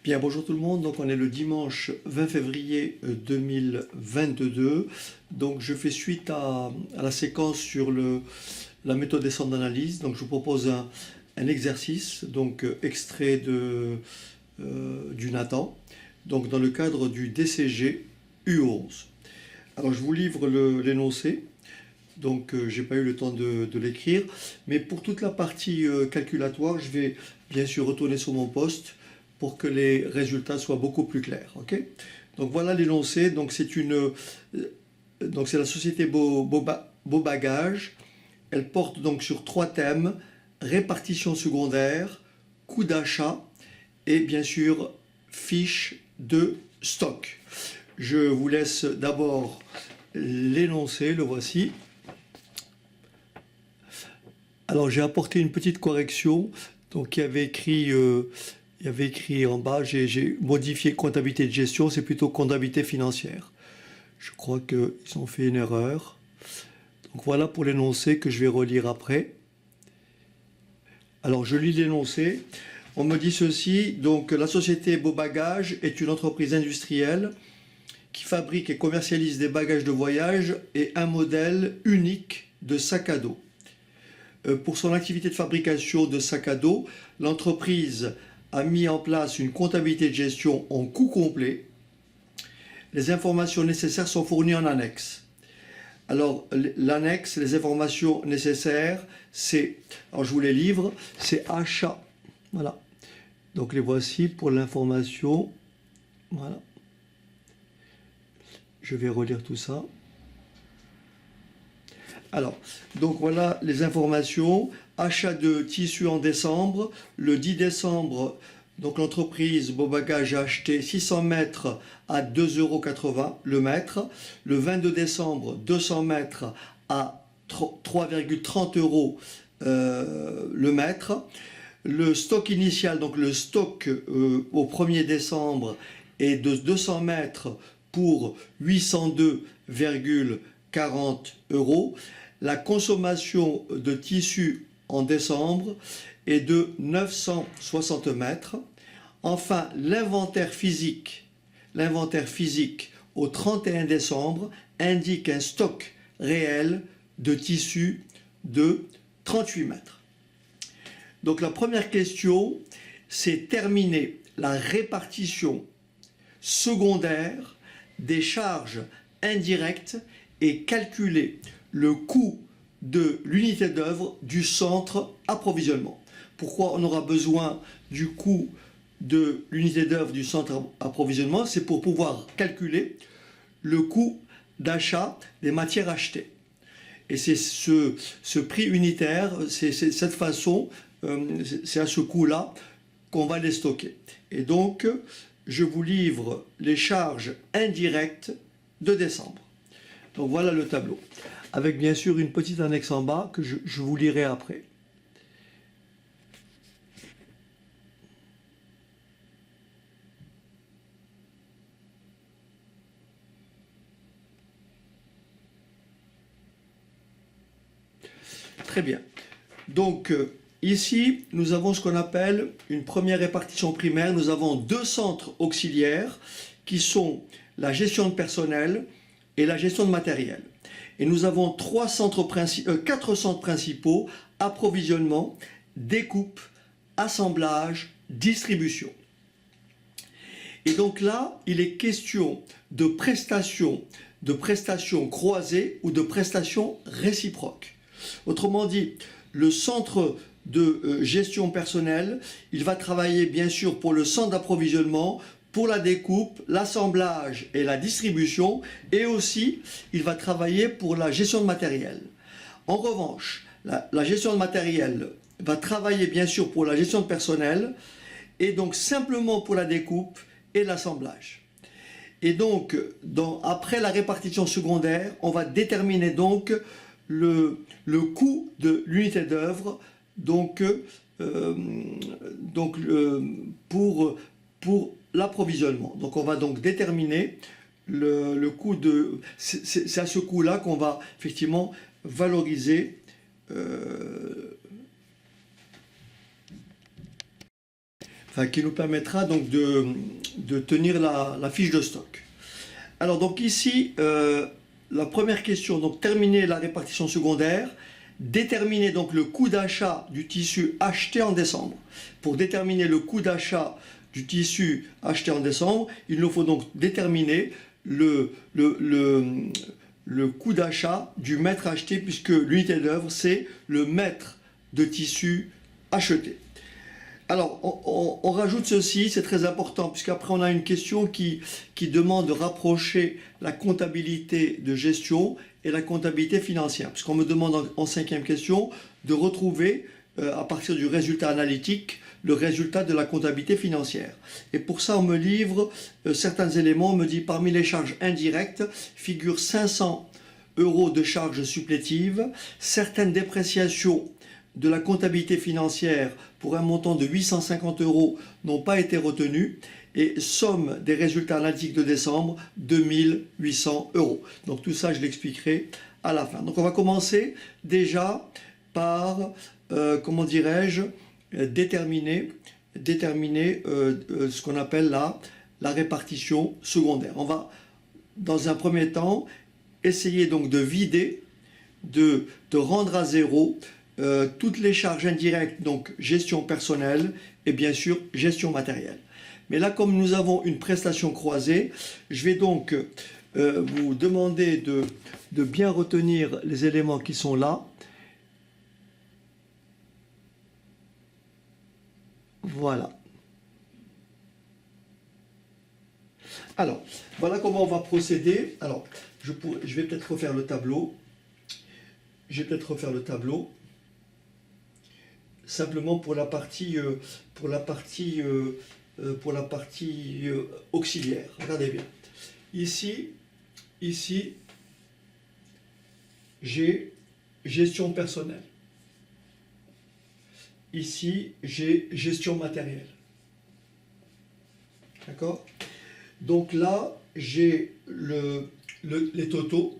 Bien, bonjour tout le monde. Donc, on est le dimanche 20 février 2022. Donc, je fais suite à la séquence sur la méthode des centres d'analyse. Donc, je vous propose un exercice, donc extrait du Nathan, donc dans le cadre du DCG U11. Alors, je vous livre l'énoncé. Donc, j'ai pas eu le temps de l'écrire. Mais pour toute la partie calculatoire, je vais bien sûr retourner sur mon poste pour que les résultats soient beaucoup plus clairs. Ok. Donc voilà l'énoncé. Donc c'est la société Beau Bagage. Elle porte donc sur 3 thèmes: répartition secondaire, coût d'achat et bien sûr fiche de stock. Je vous laisse d'abord l'énoncé, le voici. Alors j'ai apporté une petite correction. Donc il y avait écrit en bas, j'ai modifié comptabilité de gestion, c'est plutôt comptabilité financière. Je crois qu'ils ont fait une erreur. Donc voilà pour l'énoncé que je vais relire après. Alors je lis l'énoncé. On me dit ceci: donc la société Beau Bagage est une entreprise industrielle qui fabrique et commercialise des bagages de voyage et un modèle unique de sac à dos. Pour son activité de fabrication de sacs à dos, l'entreprise a mis en place une comptabilité de gestion en coût complet. Les informations nécessaires sont fournies en annexe. Alors, l'annexe, les informations nécessaires, alors je vous les livre, c'est achat. Voilà. Donc les voici pour l'information. Voilà. Je vais relire tout ça. Alors, donc voilà les informations. Achat de tissu en décembre. Le 10 décembre, donc l'entreprise Beau Bagage a acheté 600 mètres à 2,80 € le mètre. Le 22 décembre, 200 mètres à 3,30 € le mètre. Le stock initial, donc le stock au 1er décembre, est de 200 mètres pour 802,40 €. La consommation de tissu en décembre est de 960 mètres. Enfin, l'inventaire physique au 31 décembre indique un stock réel de tissu de 38 mètres. Donc la première question, c'est terminer la répartition secondaire des charges indirectes et calculer le coût de l'unité d'œuvre du centre approvisionnement. Pourquoi on aura besoin du coût de l'unité d'œuvre du centre approvisionnement? C'est pour pouvoir calculer le coût d'achat des matières achetées. Et c'est ce prix unitaire, c'est cette façon, c'est à ce coût-là qu'on va les stocker. Et donc, je vous livre les charges indirectes de décembre. Donc voilà le tableau, avec bien sûr une petite annexe en bas que je vous lirai après. Très bien. Donc ici, nous avons ce qu'on appelle une première répartition primaire. Nous avons 2 centres auxiliaires qui sont la gestion de personnel et la gestion de matériel. Et nous avons 4 centres principaux: approvisionnement, découpe, assemblage, distribution. Et donc là, il est question de prestations croisées ou de prestations réciproques. Autrement dit, le centre de gestion personnelle, il va travailler bien sûr pour le centre d'approvisionnement, pour la découpe, l'assemblage et la distribution, et aussi il va travailler pour la gestion de matériel. En revanche, la gestion de matériel va travailler bien sûr pour la gestion de personnel, et donc simplement pour la découpe et l'assemblage. Et donc, après la répartition secondaire, on va déterminer donc le coût de l'unité d'œuvre pour l'approvisionnement. Donc on va donc déterminer le coût de... C'est à ce coût-là qu'on va effectivement valoriser enfin, qui nous permettra donc de tenir la fiche de stock. Alors donc ici, la première question, donc terminer la répartition secondaire, déterminer donc le coût d'achat du tissu acheté en décembre. Pour déterminer le coût d'achat du tissu acheté en décembre, il nous faut donc déterminer le coût d'achat du mètre acheté, puisque l'unité d'œuvre, c'est le mètre de tissu acheté. Alors, on rajoute ceci, c'est très important, puisqu'après on a une question qui demande de rapprocher la comptabilité de gestion et la comptabilité financière. Puisqu'on me demande en cinquième question de retrouver, à partir du résultat analytique, le résultat de la comptabilité financière. Et pour ça, on me livre certains éléments. On me dit, parmi les charges indirectes, figurent 500 € de charges supplétives, certaines dépréciations de la comptabilité financière pour un montant de 850 € n'ont pas été retenues, et somme des résultats analytiques de décembre, 2800 €. Donc tout ça, je l'expliquerai à la fin. Donc on va commencer déjà par, comment dirais-je, déterminer ce qu'on appelle la répartition secondaire. On va, dans un premier temps, essayer donc de vider, de rendre à zéro toutes les charges indirectes, donc gestion personnelle et bien sûr gestion matérielle. Mais là, comme nous avons une prestation croisée, je vais donc vous demander de bien retenir les éléments qui sont là. Voilà. Alors, voilà comment on va procéder. Alors, je vais peut-être refaire le tableau. Simplement pour la partie auxiliaire. Regardez bien. Ici, j'ai gestion personnelle. Ici, j'ai gestion matérielle. D'accord? Donc là, j'ai les totaux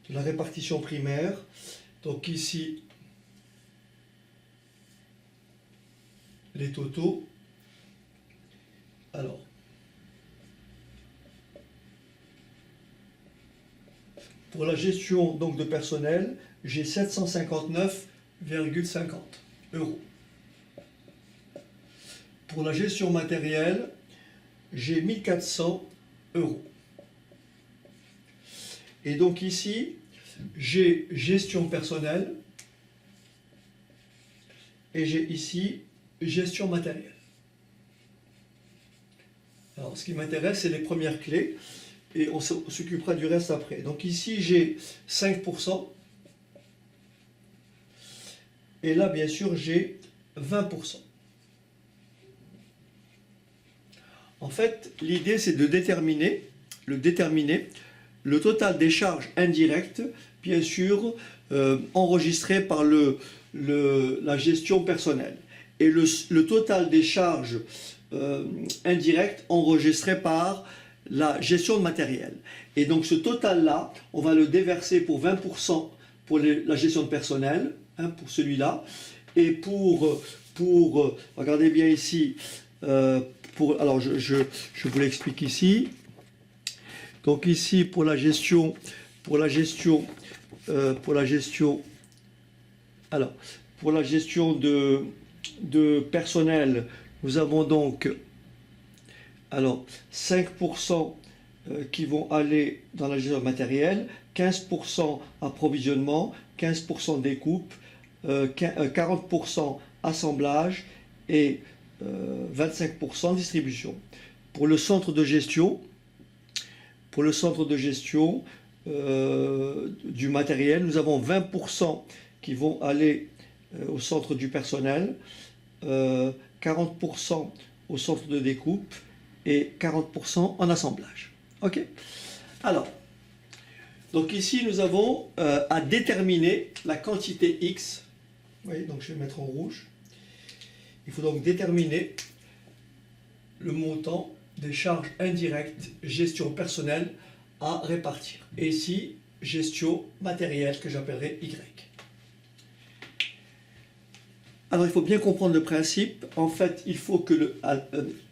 de la répartition primaire. Donc ici, les totaux. Alors, pour la gestion donc de personnel, j'ai 759,50 €. Pour la gestion matérielle, j'ai 1400 €. Et donc ici, j'ai gestion personnelle et j'ai ici gestion matérielle. Alors, ce qui m'intéresse, c'est les premières clés et on s'occupera du reste après. Donc ici, j'ai 5%. Et là, bien sûr, j'ai 20%. En fait, l'idée, c'est de déterminer le total des charges indirectes, bien sûr, enregistrées par la gestion personnelle. Et le total des charges indirectes enregistrées par la gestion de matériel. Et donc ce total-là, on va le déverser pour 20% pour la gestion de personnel, hein, pour celui-là. Et pour regardez bien ici, alors je vous l'explique ici. Donc ici, pour la gestion de personnel, nous avons donc 5% qui vont aller dans la gestion matérielle, 15% approvisionnement, 15% découpe, 40% assemblage et 25% distribution. Pour le centre de gestion, du matériel, nous avons 20% qui vont aller au centre du personnel, 40% au centre de découpe et 40% en assemblage. Ok? Alors, donc ici nous avons à déterminer la quantité X. Vous voyez, donc je vais mettre en rouge. Il faut donc déterminer le montant des charges indirectes, gestion personnelle à répartir. Et ici, gestion matérielle que j'appellerai Y. Alors il faut bien comprendre le principe. En fait, il faut que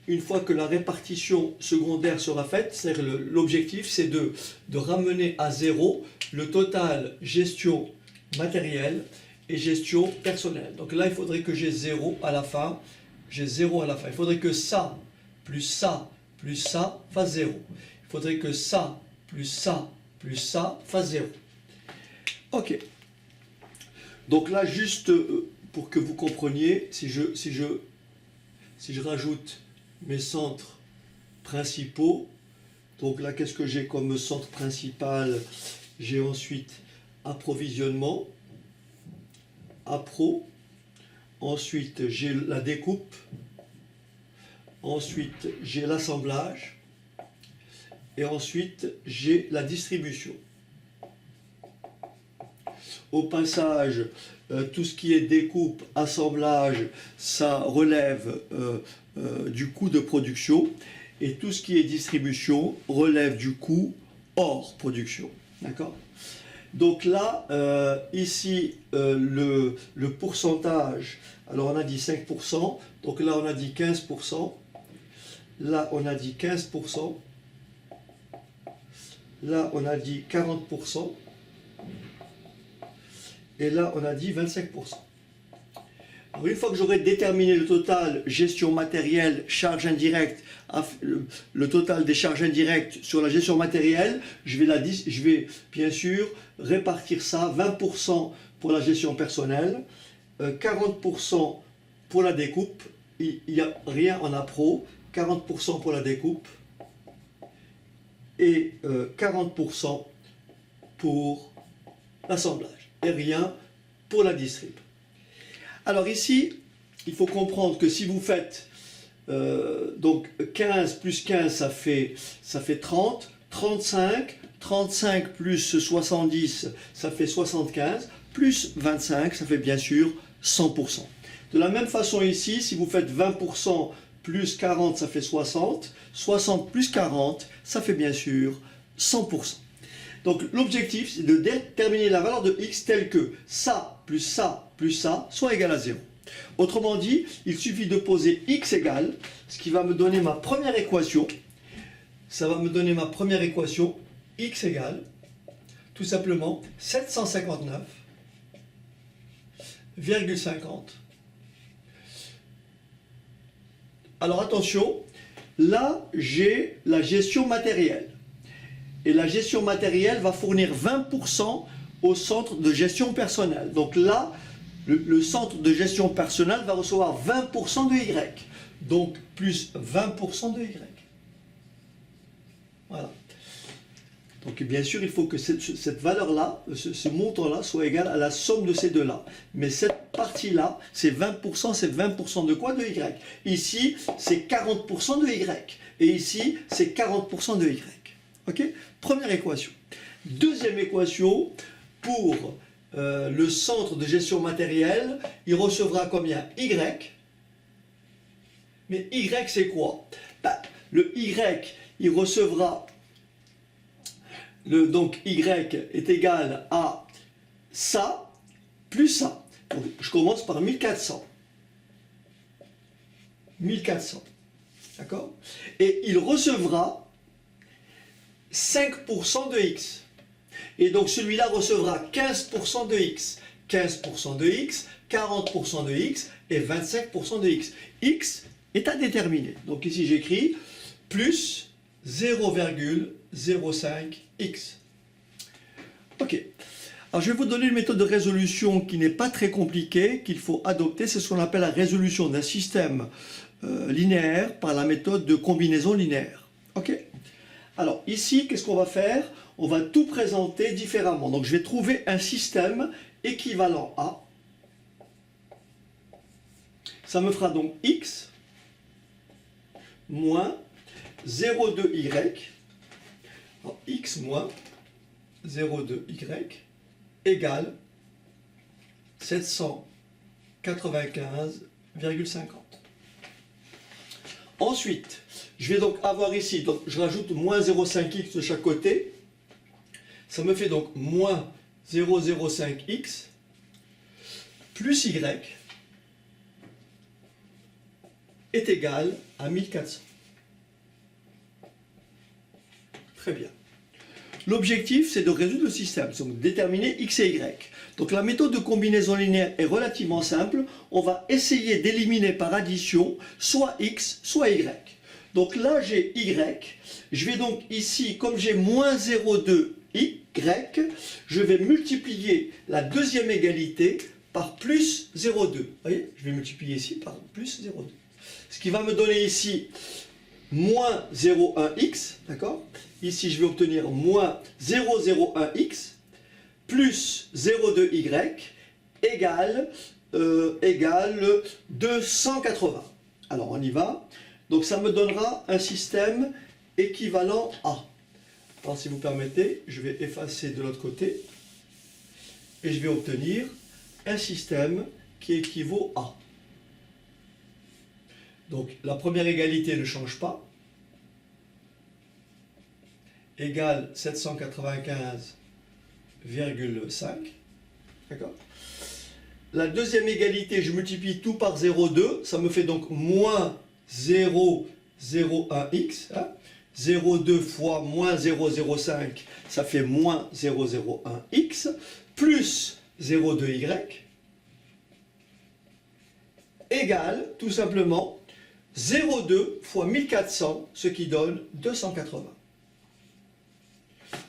une fois que la répartition secondaire sera faite, c'est-à-dire l'objectif, c'est de ramener à zéro le total gestion matérielle et gestion personnelle. Donc là, il faudrait que j'ai 0 à la fin. J'ai 0 à la fin. Il faudrait que ça, plus ça, plus ça, fasse 0. Il faudrait que ça, plus ça, plus ça, fasse 0. Ok. Donc là, juste pour que vous compreniez, si je rajoute mes centres principaux, donc là, qu'est-ce que j'ai comme centre principal? J'ai ensuite approvisionnement, appro, ensuite j'ai la découpe, ensuite j'ai l'assemblage, et ensuite j'ai la distribution. Au passage, tout ce qui est découpe, assemblage, ça relève du coût de production, et tout ce qui est distribution relève du coût hors production. D'accord? Donc là, ici, le pourcentage, alors on a dit 5%, donc là on a dit 15%, là on a dit 15%, là on a dit 40%, et là on a dit 25%. Alors une fois que j'aurai déterminé le total gestion matérielle, charge indirecte, le total des charges indirectes sur la gestion matérielle, je vais bien sûr répartir ça, 20% pour la gestion personnelle, 40% pour la découpe, il n'y a rien en appro, 40% pour la découpe et 40% pour l'assemblage et rien pour la distrib. Alors ici, il faut comprendre que si vous faites donc 15 plus 15, ça fait 30, 35, 35 plus 70, ça fait 75, plus 25, ça fait bien sûr 100%. De la même façon ici, si vous faites 20% plus 40, ça fait 60, 60 plus 40, ça fait bien sûr 100%. Donc l'objectif, c'est de déterminer la valeur de x telle que ça plus ça plus ça soit égal à 0. Autrement dit, il suffit de poser x égale, ce qui va me donner ma première équation. Ça va me donner ma première équation, x égale, tout simplement, 759,50. Alors attention, là j'ai la gestion matérielle. Et la gestion matérielle va fournir 20% au centre de gestion personnelle. Donc là, le centre de gestion personnelle va recevoir 20% de Y. Donc plus 20% de Y. Voilà. Donc bien sûr, il faut que cette valeur-là, ce montant-là, soit égal à la somme de ces deux-là. Mais cette partie-là, c'est 20%, c'est 20% de quoi? De Y. Ici, c'est 40% de Y. Et ici, c'est 40% de Y. Ok? Première équation. Deuxième équation, pour le centre de gestion matérielle, il recevra combien? Y. Mais Y, c'est quoi? Le Y, il recevra, donc Y est égal à ça, plus ça. Donc, je commence par 1400. 1400. D'accord? Et il recevra 5% de x. Et donc celui-là recevra 15% de x. 15% de x, 40% de x et 25% de x. X est à déterminer. Donc ici j'écris plus 0,05x. Ok. Alors je vais vous donner une méthode de résolution qui n'est pas très compliquée, qu'il faut adopter. C'est ce qu'on appelle la résolution d'un système linéaire par la méthode de combinaison linéaire. Ok. Alors ici, qu'est-ce qu'on va faire? On va tout présenter différemment. Donc je vais trouver un système équivalent à. Ça me fera donc x moins 0,2y. Alors, x moins 0,2y égale 795,50. Ensuite, je vais donc avoir ici, donc je rajoute moins 0,5x de chaque côté. Ça me fait donc moins 0,05x plus y est égal à 1400. Très bien. L'objectif, c'est de résoudre le système, donc déterminer x et y. Donc la méthode de combinaison linéaire est relativement simple. On va essayer d'éliminer par addition soit x, soit y. Donc là, j'ai y. Je vais donc ici, comme j'ai moins 0,2 y, je vais multiplier la deuxième égalité par plus 0,2. Vous voyez, je vais multiplier ici par plus 0,2. Ce qui va me donner ici moins 0,1x, d'accord? Ici, je vais obtenir moins 0,01x plus 0,2y égale 280. Alors, on y va. Donc, ça me donnera un système équivalent à. Alors, si vous permettez, je vais effacer de l'autre côté et je vais obtenir un système qui équivaut à. Donc, la première égalité ne change pas. Égale 795,5. D'accord? La deuxième égalité, je multiplie tout par 0,2. Ça me fait donc moins 0,01x. Hein? 0,2 fois moins 0,05, ça fait moins 0,01x, plus 0,2y, égale tout simplement 0,2 fois 1400, ce qui donne 280.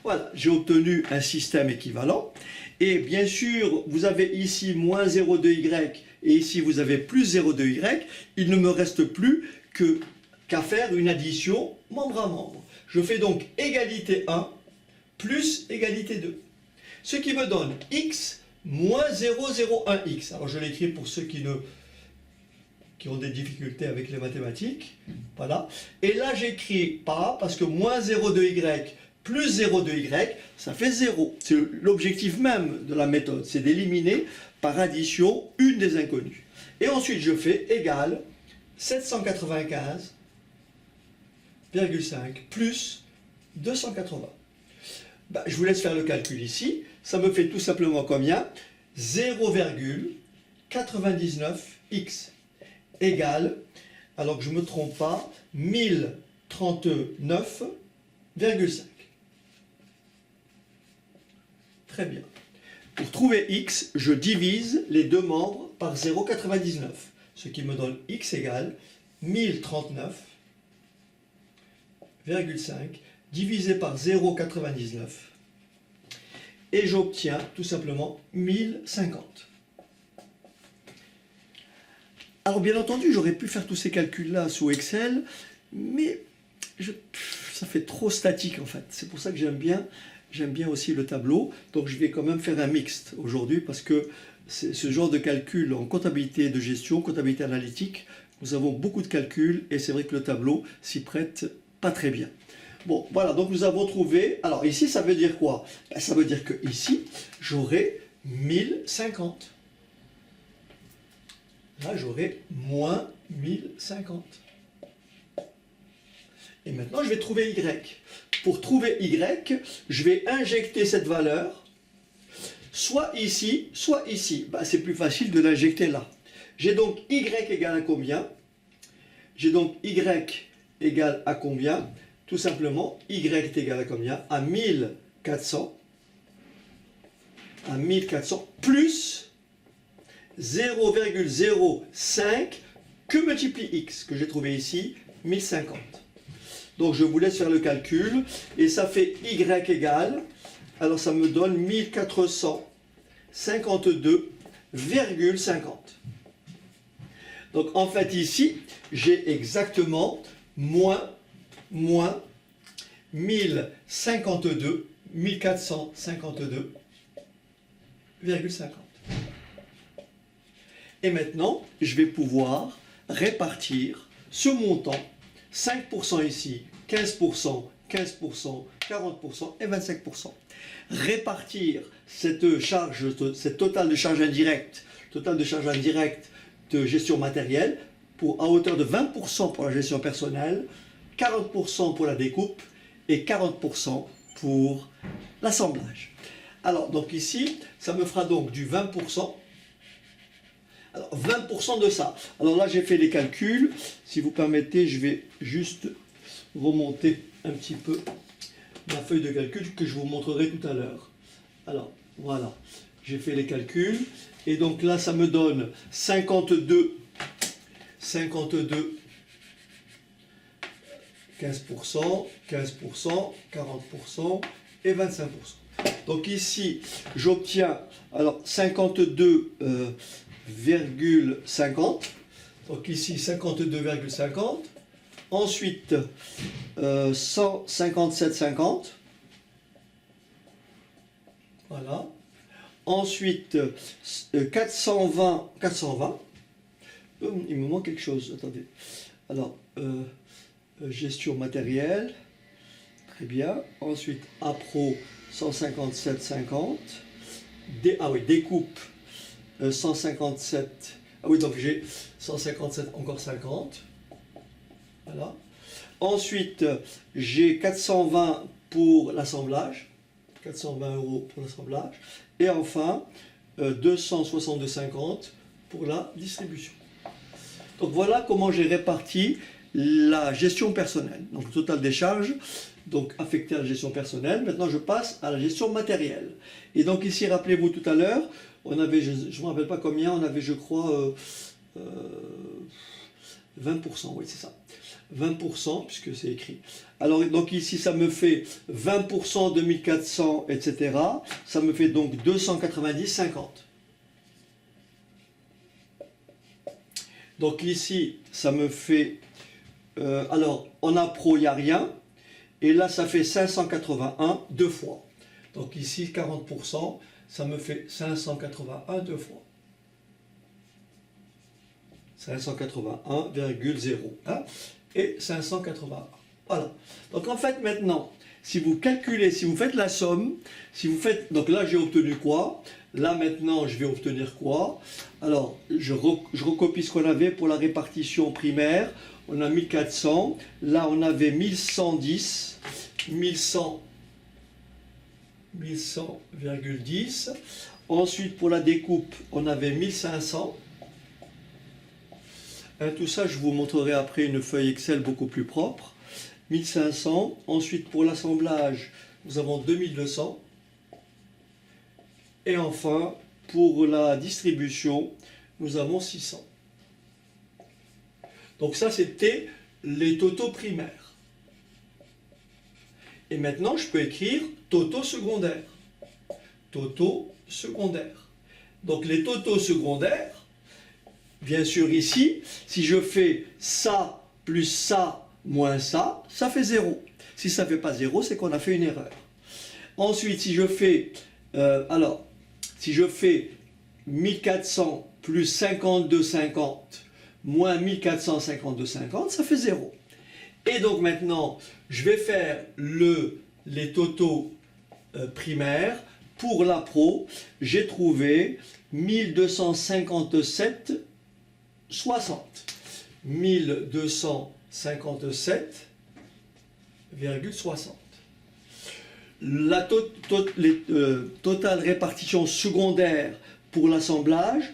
Voilà, j'ai obtenu un système équivalent. Et bien sûr, vous avez ici moins 0,2y et ici vous avez plus 0,2y. Il ne me reste plus qu'à faire une addition membre à membre. Je fais donc égalité 1 plus égalité 2. Ce qui me donne x moins 0,01x. Alors je l'écris pour ceux qui ont des difficultés avec les mathématiques. Voilà. Et là j'écris pas parce que moins 0,2y plus 0,2y, ça fait 0. C'est l'objectif même de la méthode, c'est d'éliminer par addition une des inconnues. Et ensuite je fais égal 795,5 plus 280. Je vous laisse faire le calcul ici. Ça me fait tout simplement combien? 0,99x égale, alors que je ne me trompe pas, 1039,5. Très bien. Pour trouver x, je divise les deux membres par 0,99, ce qui me donne x égale 1039,5 divisé par 0,99 et j'obtiens tout simplement 1050. Alors bien entendu, j'aurais pu faire tous ces calculs-là sous Excel, mais ça fait trop statique en fait. C'est pour ça que j'aime bien aussi le tableau. Donc je vais quand même faire un mixte aujourd'hui parce que ce genre de calcul en comptabilité de gestion, comptabilité analytique, nous avons beaucoup de calculs et c'est vrai que le tableau s'y prête pas très bien. Bon, voilà, donc nous avons trouvé. Alors ici, ça veut dire quoi? Ça veut dire que ici, j'aurai 1050. Là, j'aurai moins 1050. Et maintenant, je vais trouver y. Pour trouver y, je vais injecter cette valeur, soit ici, soit ici. C'est plus facile de l'injecter là. J'ai donc y égale à combien? J'ai donc y égale à combien? Tout simplement, y est égal à combien? À 1400. À 1400 plus 0,05 que multiplie x, que j'ai trouvé ici, 1050. Donc je vous laisse faire le calcul, et ça fait y égale, alors ça me donne 1452,50. Donc en fait ici, j'ai exactement moins 1452,50. Et maintenant, je vais pouvoir répartir ce montant, 5% ici, 15%, 15%, 40% et 25%. Répartir cette charge, cette total de charge indirecte, de gestion matérielle, à hauteur de 20% pour la gestion personnelle, 40% pour la découpe et 40% pour l'assemblage. Alors, donc ici, ça me fera donc du 20%. Alors, 20% de ça. Alors là, j'ai fait les calculs. Si vous permettez, je vais juste remonter un petit peu ma feuille de calcul que je vous montrerai tout à l'heure. Alors, voilà. J'ai fait les calculs. Et donc là, ça me donne 52, 15%, 15%, 40% et 25%. Donc ici, j'obtiens alors 52,50. Donc ici, 52,50. Ensuite, 157,50. Voilà. Ensuite, 420. Il me manque quelque chose. Attendez. Alors, gestion matérielle. Très bien. Ensuite, appro 157,50. Ah oui, découpe 157. Ah oui, donc j'ai 157, encore 50. Voilà. Ensuite, j'ai 420 pour l'assemblage. 420 € pour l'assemblage. Et enfin, 262,50 pour la distribution. Donc voilà comment j'ai réparti la gestion personnelle. Donc le total des charges, donc affecté à la gestion personnelle. Maintenant je passe à la gestion matérielle. Et donc ici, rappelez-vous tout à l'heure, on avait, je ne me rappelle pas combien, on avait je crois 20%, oui c'est ça. 20% puisque c'est écrit. Alors donc ici ça me fait 20% de 1400, etc. Ça me fait donc 290,50. Donc ici ça me fait alors en appro il n'y a rien et là ça fait 581 deux fois. Donc ici 40%, ça me fait 581 deux fois. 581,0 hein, et 581. Voilà. Donc en fait maintenant, si vous calculez, si vous faites la somme, si vous faites, donc là j'ai obtenu quoi? Là maintenant je vais obtenir quoi? Alors je recopie ce qu'on avait pour la répartition primaire. On a 1400, là on avait 1110, 1100,10. Ensuite pour la découpe, on avait 1500. Tout ça, je vous montrerai après une feuille Excel beaucoup plus propre. 1500. Ensuite, pour l'assemblage, nous avons 2200. Et enfin, pour la distribution, nous avons 600. Donc ça, c'était les totaux primaires. Et maintenant, je peux écrire totaux secondaires. Totaux secondaires. Donc les totaux secondaires, bien sûr ici, si je fais ça plus ça moins ça, ça fait 0. Si ça ne fait pas 0, c'est qu'on a fait une erreur. Ensuite, si je fais, si je fais 1400 plus 52,50 moins 1452,50, ça fait 0. Et donc maintenant, je vais faire les totaux primaires. Pour la pro, j'ai trouvé 1257,60. 1257,60. La totale répartition secondaire pour l'assemblage,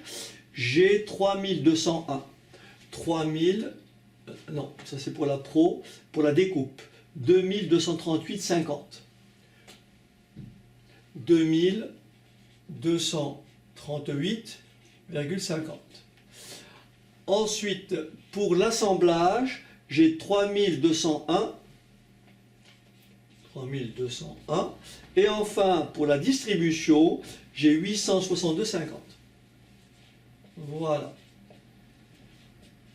j'ai 3201. 3000, non, ça c'est pour la pro, pour la découpe, 2238,50. 2238,50. Ensuite, pour l'assemblage, j'ai 3201. 3201. Et enfin, pour la distribution, j'ai 862,50. Voilà.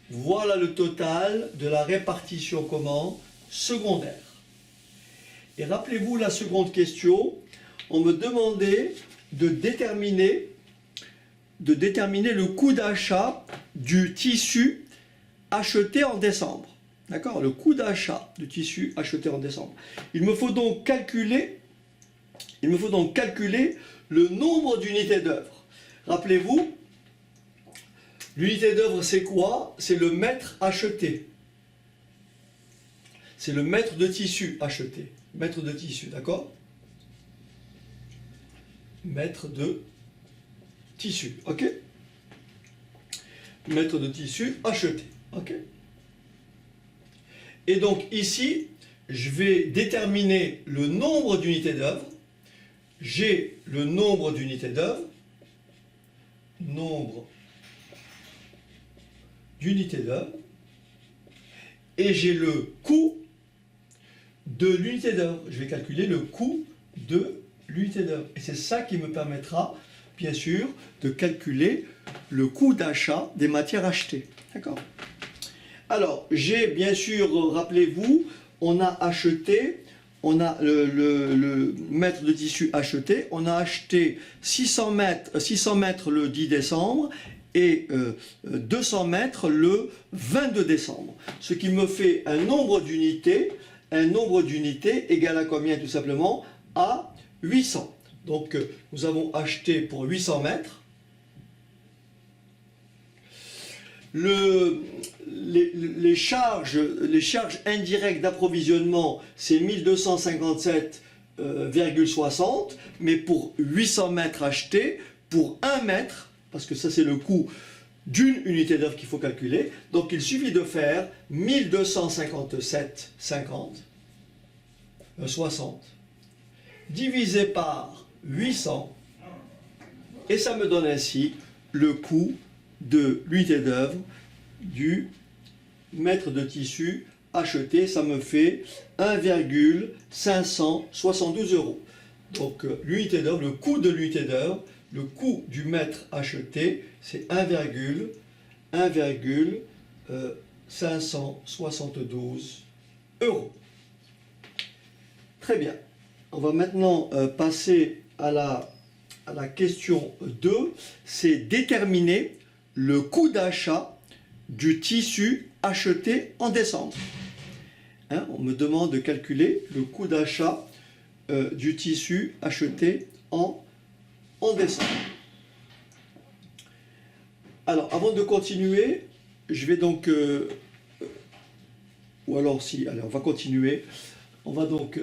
Voilà le total de la répartition comment? Secondaire. Et rappelez-vous la seconde question, on me demandait de déterminer le coût d'achat du tissu acheté en décembre. D'accord? Le coût d'achat du tissu acheté en décembre. Il me faut donc calculer le nombre d'unités d'œuvre. Rappelez-vous, l'unité d'œuvre c'est quoi? C'est le mètre acheté. C'est le mètre de tissu acheté. Mètre de tissu, d'accord? Mètre de tissu, ok? mètre de tissu acheté. Ok. Et donc ici, je vais déterminer le nombre d'unités d'œuvre. J'ai le nombre d'unités d'œuvre, nombre d'unités d'œuvre, et j'ai le coût de l'unité d'œuvre. Je vais calculer le coût de l'unité d'œuvre. Et c'est ça qui me permettra, bien sûr, de calculer le coût d'achat des matières achetées. D'accord? Alors, j'ai bien sûr, rappelez-vous, on a acheté, on a le mètre de tissu acheté, on a acheté 600 mètres le 10 décembre et 200 mètres le 22 décembre. Ce qui me fait un nombre d'unités égal à combien tout simplement? À 800. Donc nous avons acheté pour 800 mètres. Les charges indirectes d'approvisionnement, c'est 1257,60, mais pour 800 mètres achetés, pour 1 mètre, parce que ça c'est le coût d'une unité d'œuvre qu'il faut calculer, donc il suffit de faire 1257,60 divisé par 800, et ça me donne ainsi le coût de l'unité d'œuvre du mètre de tissu acheté. Ça me fait 1,572 €. Donc l'unité d'œuvre, le coût de l'unité d'œuvre, le coût du mètre acheté, c'est 1,572 €. Très bien. On va maintenant passer à la question 2, c'est déterminer le coût d'achat du tissu acheté en décembre. Hein, on me demande de calculer le coût d'achat du tissu acheté en décembre. Alors, avant de continuer, je vais donc... ou alors si, allez, on va continuer. On va donc...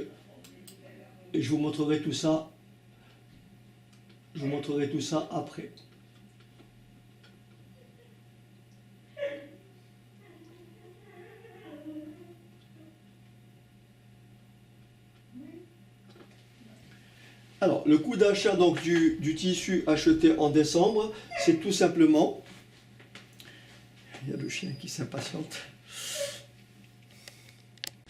et je vous montrerai tout ça. Je vous montrerai tout ça après. Alors, le coût d'achat donc du tissu acheté en décembre, c'est tout simplement... Il y a le chien qui s'impatiente.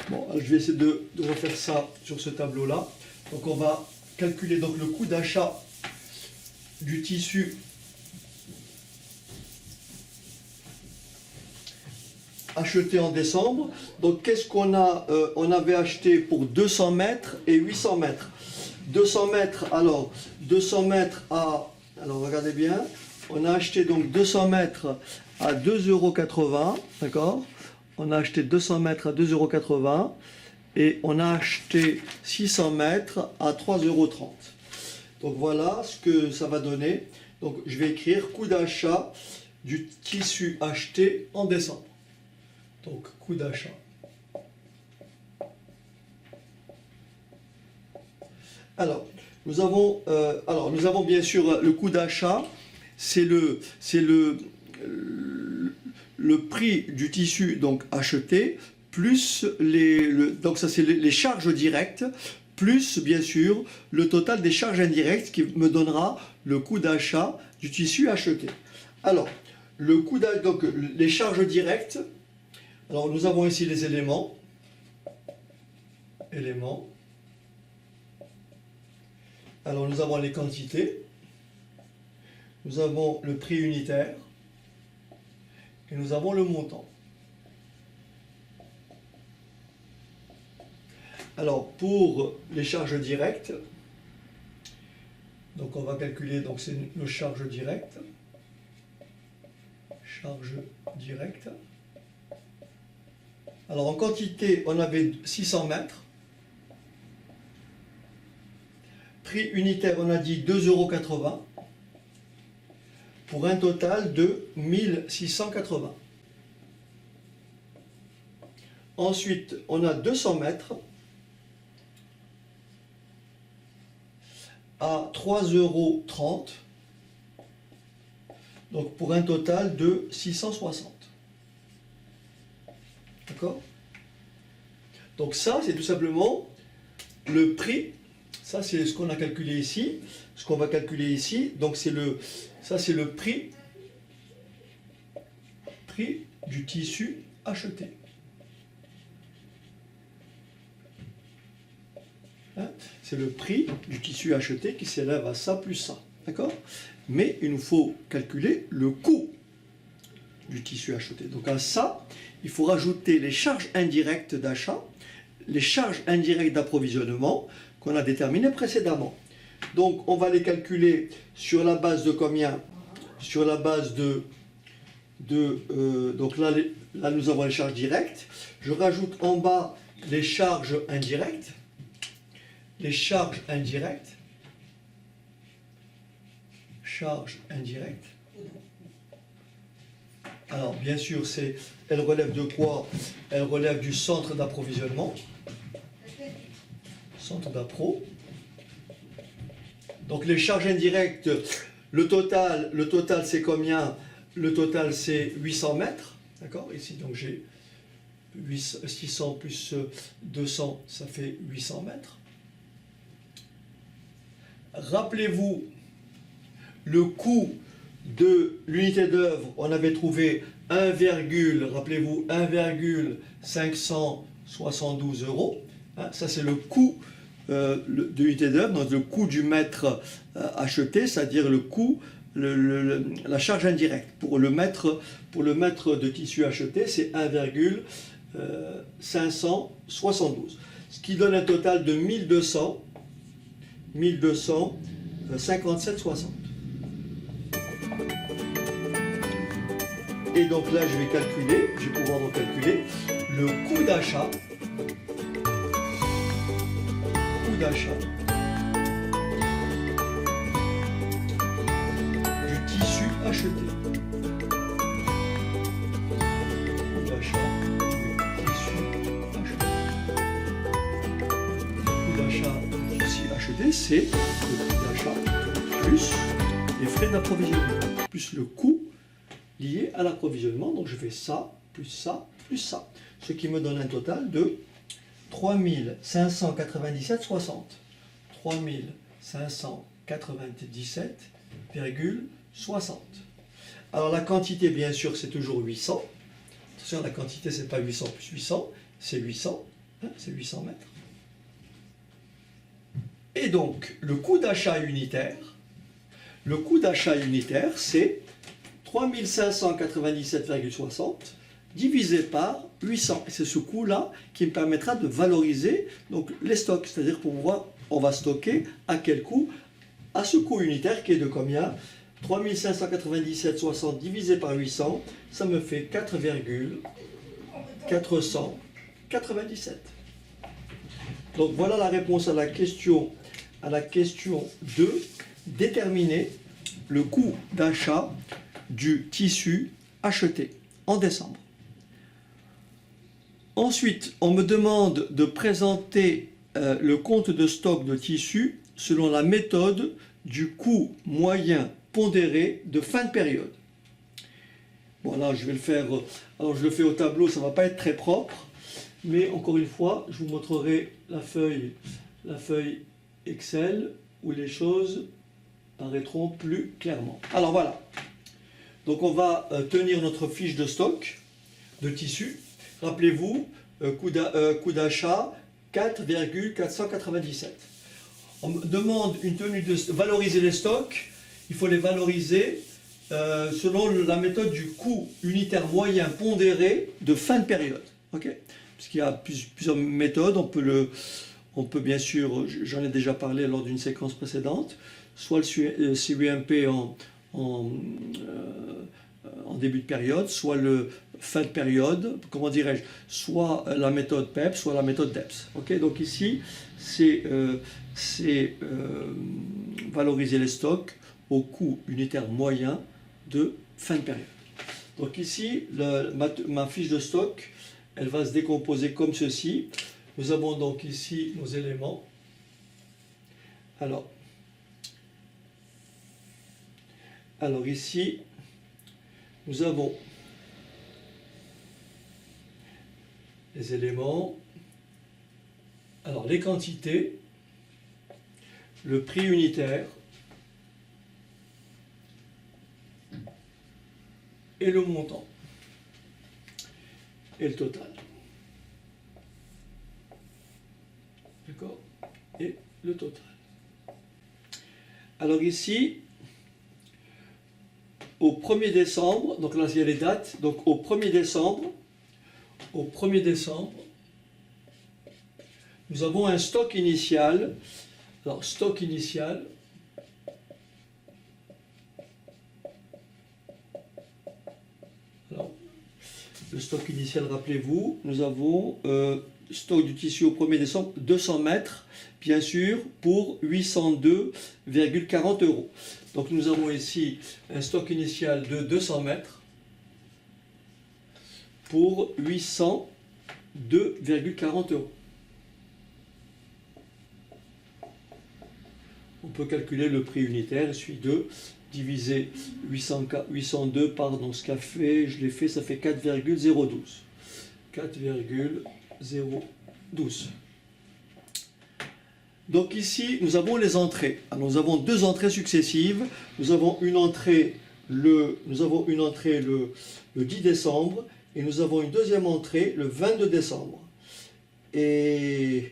Bon, alors je vais essayer de refaire ça sur ce tableau-là. Donc, on va calculer donc le coût d'achat du tissu acheté en décembre. Donc qu'est-ce qu'on a? On avait acheté pour 200 mètres et 800 mètres. 200 mètres, alors 200 mètres à... Alors regardez bien, on a acheté donc 200 mètres à 2,80 €, d'accord? On a acheté 200 mètres à 2,80 € et on a acheté 600 mètres à 3,30 €. Donc voilà ce que ça va donner. Donc je vais écrire coût d'achat du tissu acheté en décembre. Donc coût d'achat. Alors nous avons bien sûr le coût d'achat, c'est le prix du tissu donc acheté plus donc ça c'est les charges directes, plus bien sûr le total des charges indirectes qui me donnera le coût d'achat du tissu acheté. Alors, le coût donc les charges directes, alors nous avons ici les éléments. Alors nous avons les quantités, nous avons le prix unitaire et nous avons le montant. Alors pour les charges directes, donc on va calculer, donc c'est nos charges directes. Charges directes. Alors en quantité, on avait 600 mètres. Prix unitaire, on a dit 2,80 € pour un total de 1680. Ensuite, on a 200 mètres à 3,30 €. Donc pour un total de 660. D'accord? Donc ça, c'est tout simplement le prix. Ça, c'est ce qu'on a calculé ici. Ce qu'on va calculer ici. Donc ça, c'est le prix du tissu acheté. Hein? C'est le prix du tissu acheté qui s'élève à ça plus ça. D'accord? Mais il nous faut calculer le coût du tissu acheté. Donc à ça, il faut rajouter les charges indirectes d'achat, les charges indirectes d'approvisionnement qu'on a déterminées précédemment. Donc on va les calculer sur la base de combien? Sur la base donc là nous avons les charges directes. Je rajoute en bas les charges indirectes. Les charges indirectes. Charges indirectes. Alors bien sûr, elles relèvent de quoi? Elles relèvent du centre d'approvisionnement. Centre d'appro. Donc les charges indirectes, le total c'est combien? Le total c'est 800 mètres. D'accord? Ici donc j'ai 600 plus 200, ça fait 800 mètres. Rappelez-vous, le coût de l'unité d'œuvre, on avait trouvé rappelez-vous, 1,572 €. Hein, ça c'est le coût de l'unité d'œuvre, donc le coût du mètre acheté, c'est-à-dire le coût, la charge indirecte. Pour le mètre de tissu acheté, c'est 1,572. Ce qui donne un total de 1257,60. Et donc là, je vais pouvoir donc calculer le coût d'achat. Du tissu acheté. Coût d'achat du tissu acheté. Le coût d'achat du tissu acheté, c'est le coût d'achat plus les frais d'approvisionnement, plus le coût lié à l'approvisionnement. Donc je fais ça, plus ça, plus ça. Ce qui me donne un total de 3597,60. 3597,60. Alors la quantité, bien sûr, c'est toujours 800. Attention, la quantité, c'est pas 800 plus 800, c'est 800. Hein, c'est 800 mètres. Et donc, le coût d'achat unitaire, c'est 3597,60 divisé par 800. Et c'est ce coût-là qui me permettra de valoriser donc, les stocks. C'est-à-dire pour voir, on va stocker à quel coût? À ce coût unitaire qui est de combien? 3597,60 divisé par 800, ça me fait 4,497. Donc voilà la réponse à la question 2. Déterminer le coût d'achat du tissu acheté en décembre. Ensuite, on me demande de présenter le compte de stock de tissu selon la méthode du coût moyen pondéré de fin de période. Bon, là, je vais le faire. Alors, je le fais au tableau, ça ne va pas être très propre, mais encore une fois, je vous montrerai la feuille Excel où les choses paraîtront plus clairement. Alors voilà. Donc, on va tenir notre fiche de stock de tissu. Rappelez-vous, coût d'achat 4,497. On me demande une tenue de valoriser les stocks. Il faut les valoriser selon la méthode du coût unitaire moyen pondéré de fin de période. Okay, parce qu'il y a plusieurs méthodes. On peut bien sûr, j'en ai déjà parlé lors d'une séquence précédente, soit le CUMP en début de période, soit le fin de période, comment dirais-je, soit la méthode PEP, soit la méthode DEPS. Okay, donc ici, c'est valoriser les stocks au coût unitaire moyen de fin de période. Donc ici, ma fiche de stock, elle va se décomposer comme ceci. Nous avons donc ici nos éléments. Alors ici, nous avons les éléments, alors les quantités, le prix unitaire et le montant et le total. D'accord? Et le total. Alors ici, au 1er décembre, donc là il y a les dates, donc au 1er décembre, nous avons un stock initial. Alors stock initial, alors, le stock initial, rappelez-vous, nous avons stock du tissu au 1er décembre, 200 mètres, bien sûr, pour 802,40 €. Donc nous avons ici un stock initial de 200 mètres pour 802,40 €. On peut calculer le prix unitaire, il suffit de diviser 802 par ce qu'a fait, je l'ai fait, ça fait 4,012. 4,012. Donc ici, nous avons les entrées. Alors, nous avons deux entrées successives. Nous avons une entrée le 10 décembre et nous avons une deuxième entrée le 22 décembre. Et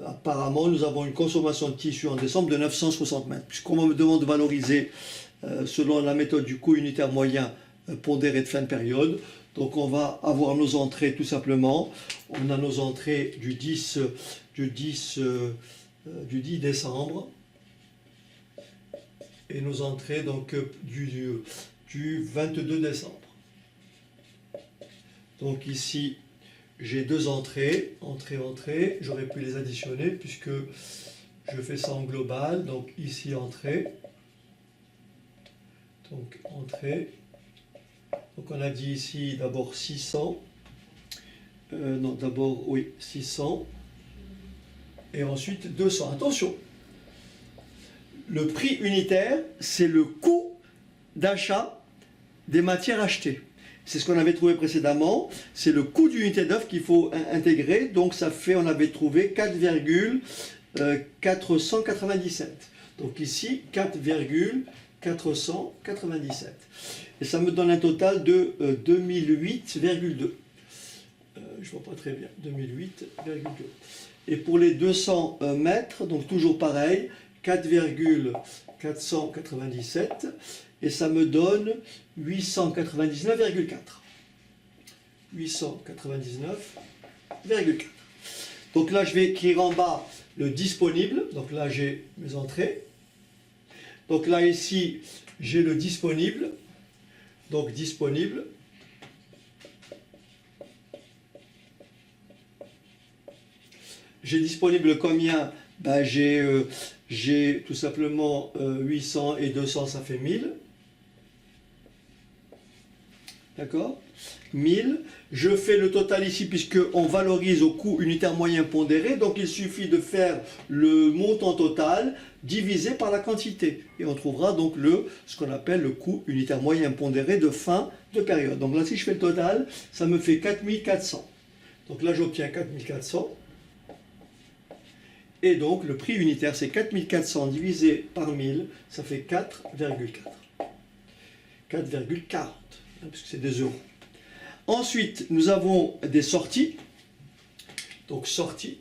apparemment, nous avons une consommation de tissu en décembre de 960 mètres. Puisqu'on me demande de valoriser selon la méthode du coût unitaire moyen pondéré de fin de période. Donc on va avoir nos entrées tout simplement. On a nos entrées du 10 décembre et nos entrées donc du 22 décembre. Donc ici j'ai deux entrées, entrée, j'aurais pu les additionner puisque je fais ça en global. Donc ici entrée, donc entrée. Donc on a dit ici d'abord 600, non d'abord oui 600 et ensuite 200. Attention, le prix unitaire c'est le coût d'achat des matières achetées. C'est ce qu'on avait trouvé précédemment, c'est le coût d'unité d'œuvre qu'il faut intégrer, donc ça fait, on avait trouvé 4,497. Donc ici 4,497. Et ça me donne un total de 2008,2. Je vois pas très bien, 2008,2. Et pour les 200 mètres, donc toujours pareil, 4,497. Et ça me donne 899,4. 899,4. Donc là, je vais écrire en bas le disponible. Donc là, j'ai mes entrées. Donc là, ici, j'ai le disponible. Donc disponible. J'ai disponible combien? Ben, j'ai tout simplement 800 et 200, ça fait 1000. D'accord? 1000. Je fais le total ici puisqu'on valorise au coût unitaire moyen pondéré. Donc il suffit de faire le montant total divisé par la quantité. Et on trouvera donc ce qu'on appelle le coût unitaire moyen pondéré de fin de période. Donc là, si je fais le total, ça me fait 4400. Donc là, j'obtiens 4400. Et donc le prix unitaire, c'est 4400 divisé par 1000, ça fait 4,4. 4,40, puisque c'est des euros. Ensuite, nous avons des sorties. Donc sorties,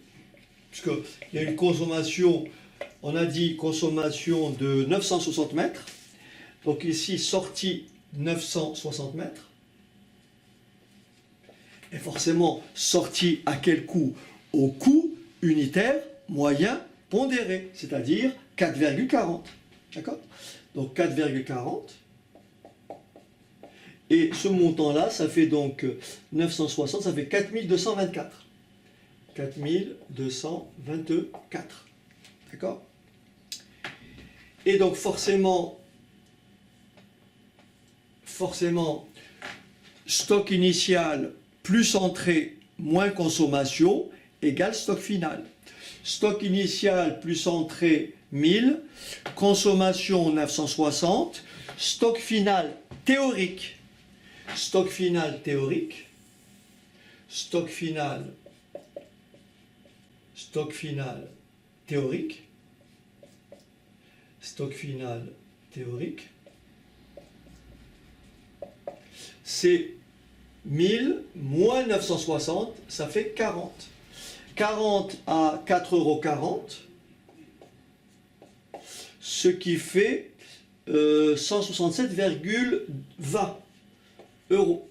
puisqu'il y a une consommation, on a dit consommation de 960 mètres. Donc ici, sortie 960 mètres. Et forcément, sortie à quel coût? Au coût unitaire moyen pondéré, c'est-à-dire 4,40. D'accord? Donc 4,40. Et ce montant-là, ça fait donc 960, ça fait 4224. 4224. D'accord? Et donc forcément, stock initial plus entrée moins consommation égale stock final. Stock initial plus entrée 1000, consommation 960, stock final théorique, stock final théorique, stock final théorique, stock final théorique, c'est 1000 moins 960, ça fait 40. 40 à 4,40 €, ce qui fait 167,20 €.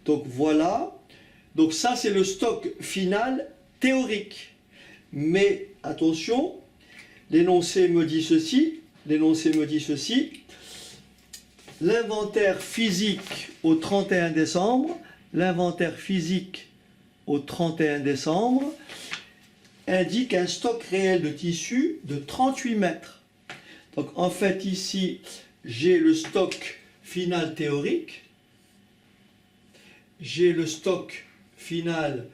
Donc voilà, donc ça c'est le stock final théorique. Mais attention, l'énoncé me dit ceci, l'inventaire physique au 31 décembre, indique un stock réel de tissu de 38 mètres. Donc en fait ici, j'ai le stock final théorique, j'ai le stock final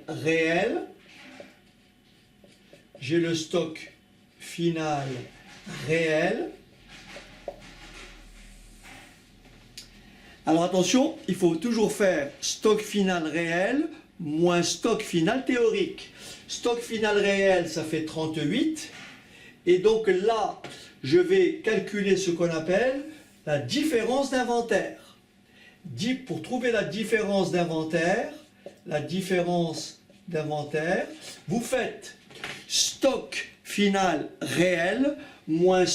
réel, Alors attention, il faut toujours faire stock final réel moins stock final théorique. Stock final réel, ça fait 38. Et donc là, je vais calculer ce qu'on appelle la différence d'inventaire. Pour trouver la différence d'inventaire, vous faites stock final réel moins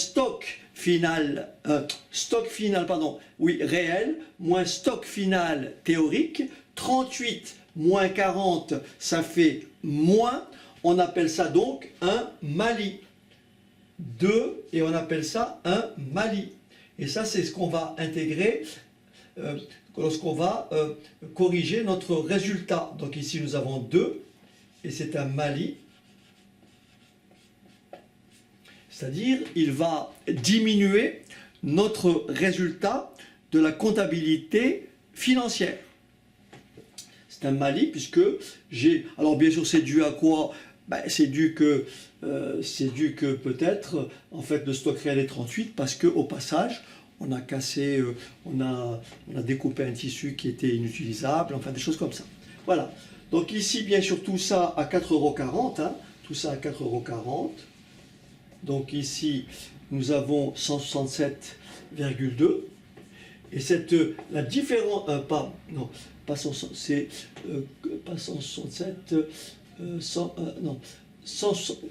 réel moins stock final théorique. 38 moins 40, ça fait moins. On appelle ça donc un Mali. 2, et on appelle ça un Mali. Et ça, c'est ce qu'on va intégrer lorsqu'on va corriger notre résultat. Donc ici, nous avons 2, et c'est un Mali. C'est-à-dire, il va diminuer notre résultat de la comptabilité financière. C'est un Mali puisque j'ai... Alors bien sûr, c'est dû à quoi? C'est dû que peut-être, en fait, le stock réel est 38 parce qu'au passage, on a cassé, on a découpé un tissu qui était inutilisable, enfin des choses comme ça. Voilà. Donc ici, bien sûr, tout ça à 4,40 €, hein, tout ça à 4,40 €. Donc ici, nous avons 167,2. Et la différence, pas 167, c'est pas 167,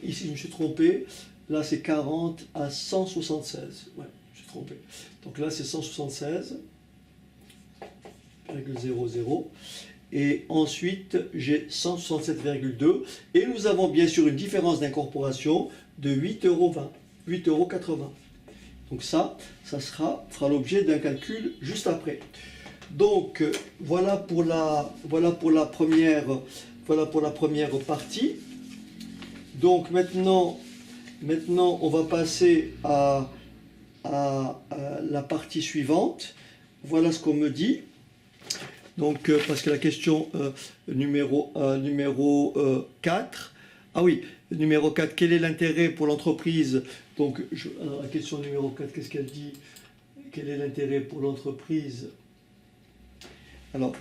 ici je me suis trompé, là c'est 40 à 176, ouais, je suis trompé. Donc là c'est 176,00. Et ensuite j'ai 167,2 et nous avons bien sûr une différence d'incorporation de 8,20 €, 8,80 €. Donc ça fera l'objet d'un calcul juste après. Donc voilà pour la première partie. Donc maintenant on va passer à la partie suivante. Voilà ce qu'on me dit. Donc, parce que la question numéro 4, ah oui, numéro 4, quel est l'intérêt pour l'entreprise? Donc, la question numéro 4, qu'est-ce qu'elle dit? Quel est l'intérêt pour l'entreprise? Alors,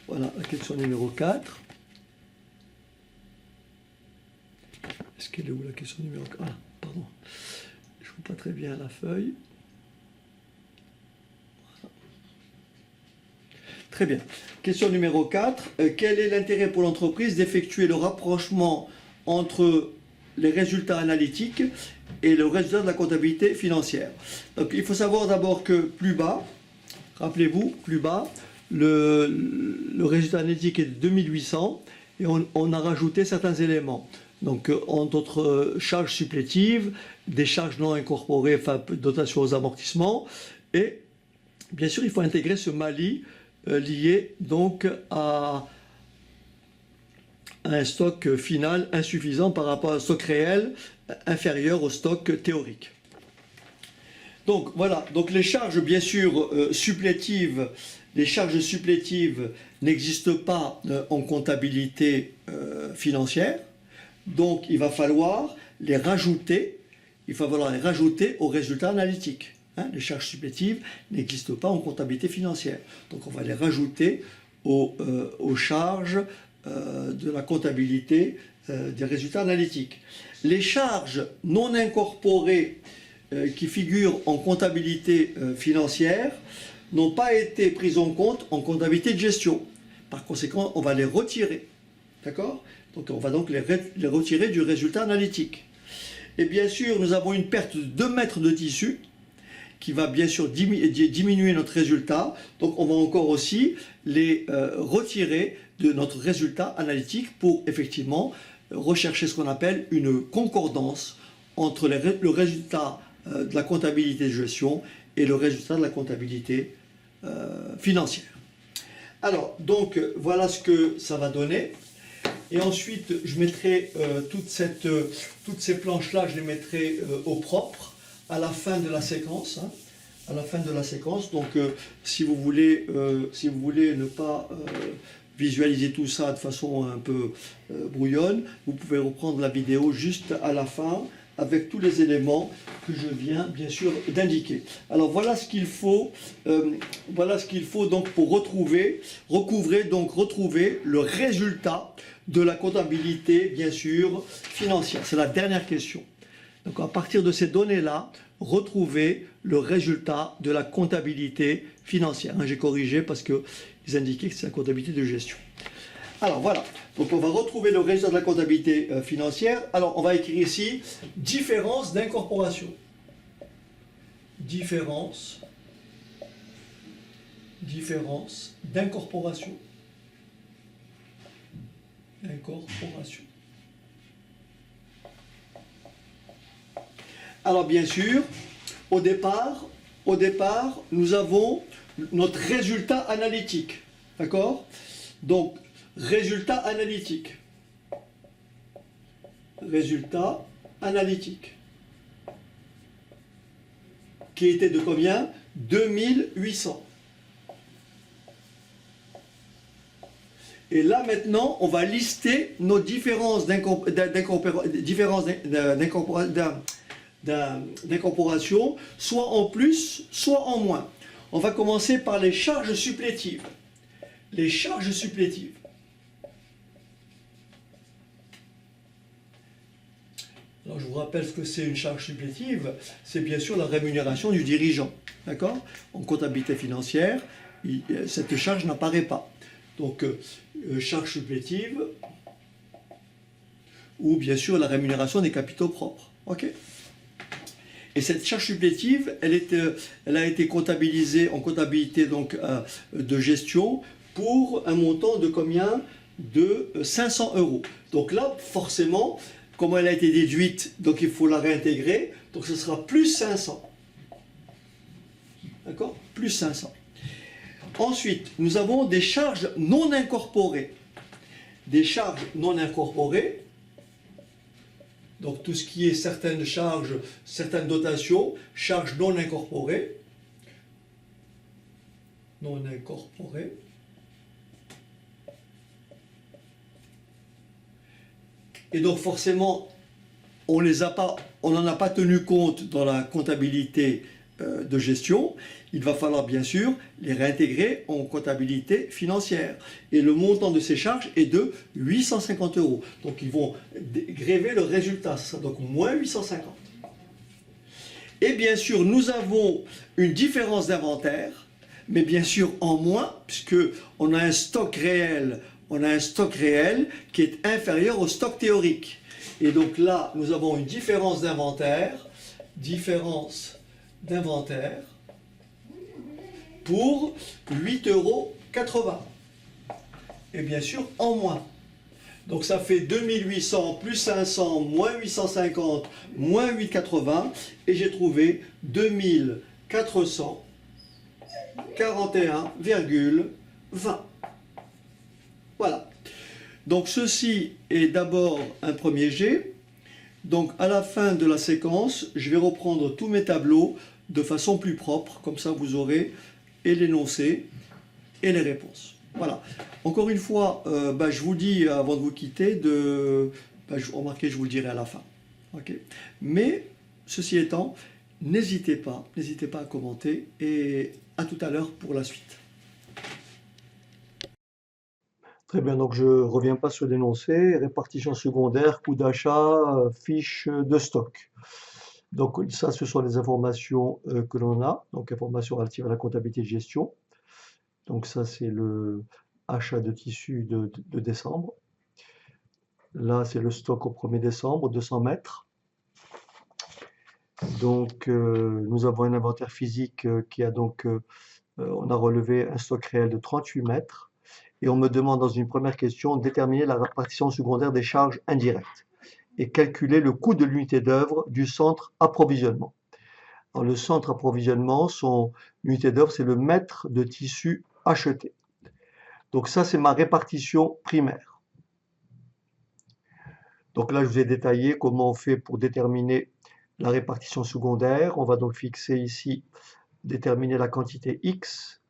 voilà, la question numéro 4. Est-ce qu'elle est où la question numéro 4? Ah, pardon, je ne vois pas très bien la feuille. Très bien. Question numéro 4. Quel est l'intérêt pour l'entreprise d'effectuer le rapprochement entre les résultats analytiques et le résultat de la comptabilité financière? Donc, il faut savoir d'abord que plus bas, rappelez-vous, plus bas, le résultat analytique est de 2800 et on a rajouté certains éléments. Donc, entre autres charges supplétives, des charges non incorporées, enfin, dotation aux amortissements. Et bien sûr, il faut intégrer ce Mali lié donc à un stock final insuffisant par rapport à un stock réel inférieur au stock théorique. Donc voilà, donc les charges bien sûr supplétives, n'existent pas en comptabilité financière. Donc il va falloir les rajouter, au résultat analytique. Hein, les charges supplétives n'existent pas en comptabilité financière. Donc on va les rajouter aux charges de la comptabilité des résultats analytiques. Les charges non incorporées qui figurent en comptabilité financière n'ont pas été prises en compte en comptabilité de gestion. Par conséquent, on va les retirer. D'accord? Donc on va donc les retirer du résultat analytique. Et bien sûr, nous avons une perte de 2 mètres de tissu qui va bien sûr diminuer notre résultat. Donc on va encore aussi les retirer de notre résultat analytique pour effectivement rechercher ce qu'on appelle une concordance entre le résultat de la comptabilité de gestion et le résultat de la comptabilité financière. Alors, donc, voilà ce que ça va donner. Et ensuite, je mettrai toutes ces planches-là, je les mettrai au propre à la fin de la séquence. Hein, à la fin de la séquence. Donc, si vous voulez ne pas visualiser tout ça de façon un peu brouillonne, vous pouvez reprendre la vidéo juste à la fin avec tous les éléments que je viens bien sûr d'indiquer. Alors voilà ce qu'il faut, donc pour retrouver le résultat de la comptabilité bien sûr financière. C'est la dernière question. Donc à partir de ces données-là, retrouver le résultat de la comptabilité financière. J'ai corrigé parce qu'ils indiquaient que c'est la comptabilité de gestion. Alors voilà, donc on va retrouver le résultat de la comptabilité financière. Alors on va écrire ici différence d'incorporation. Différence d'incorporation. Incorporation. Alors bien sûr, au départ, nous avons notre résultat analytique. D'accord? Donc, résultat analytique. Résultat analytique. Qui était de combien? 2800. Et là maintenant, on va lister nos différences d'incorporation, soit en plus, soit en moins. On va commencer par les charges supplétives. Les charges supplétives. Alors je vous rappelle ce que c'est une charge supplétive. C'est bien sûr la rémunération du dirigeant. D'accord? En comptabilité financière, cette charge n'apparaît pas. Donc, charge supplétive, ou bien sûr la rémunération des capitaux propres. Ok? Et cette charge supplétive, elle a été comptabilisée en comptabilité donc, de gestion pour un montant de combien? De 500 €. Donc là, forcément, comme elle a été déduite, donc il faut la réintégrer, donc ce sera plus 500. D'accord? Plus 500. Ensuite, nous avons des charges non incorporées. Des charges non incorporées, donc tout ce qui est certaines charges, certaines dotations, charges non incorporées. Non incorporées. Et donc forcément, on n'en a pas tenu compte dans la comptabilité de gestion. Il va falloir bien sûr les réintégrer en comptabilité financière. Et le montant de ces charges est de 850 €. Donc ils vont gréver le résultat, ça sera donc moins 850. Et bien sûr, nous avons une différence d'inventaire, mais bien sûr en moins, puisque on a un stock réel qui est inférieur au stock théorique. Et donc là, nous avons une différence d'inventaire pour 8,80 €. Et bien sûr, en moins. Donc ça fait 2800 plus 500 moins 850 moins 8,80 et j'ai trouvé 2441,20. Voilà. Donc ceci est d'abord un premier jet. Donc à la fin de la séquence, je vais reprendre tous mes tableaux de façon plus propre. Comme ça, vous aurez et l'énoncé et les réponses. Voilà. Encore une fois, je vous dis, avant de vous quitter, de remarquez, je vous le dirai à la fin. Ok. Mais, ceci étant, n'hésitez pas à commenter et à tout à l'heure pour la suite. Très bien, donc je ne reviens pas sur l'énoncé, répartition secondaire, coût d'achat, fiche de stock. Donc ça, ce sont les informations que l'on a, donc informations relatives à la comptabilité de gestion. Donc ça, c'est le achat de tissu de décembre. Là, c'est le stock au 1er décembre, 200 mètres. Donc nous avons un inventaire physique qui a donc, on a relevé un stock réel de 38 mètres. Et on me demande dans une première question de déterminer la répartition secondaire des charges indirectes et calculer le coût de l'unité d'œuvre du centre approvisionnement. Alors, le centre approvisionnement, son unité d'œuvre, c'est le mètre de tissu acheté. Donc ça, c'est ma répartition primaire. Donc là, je vous ai détaillé comment on fait pour déterminer la répartition secondaire. On va donc fixer ici, déterminer la quantité X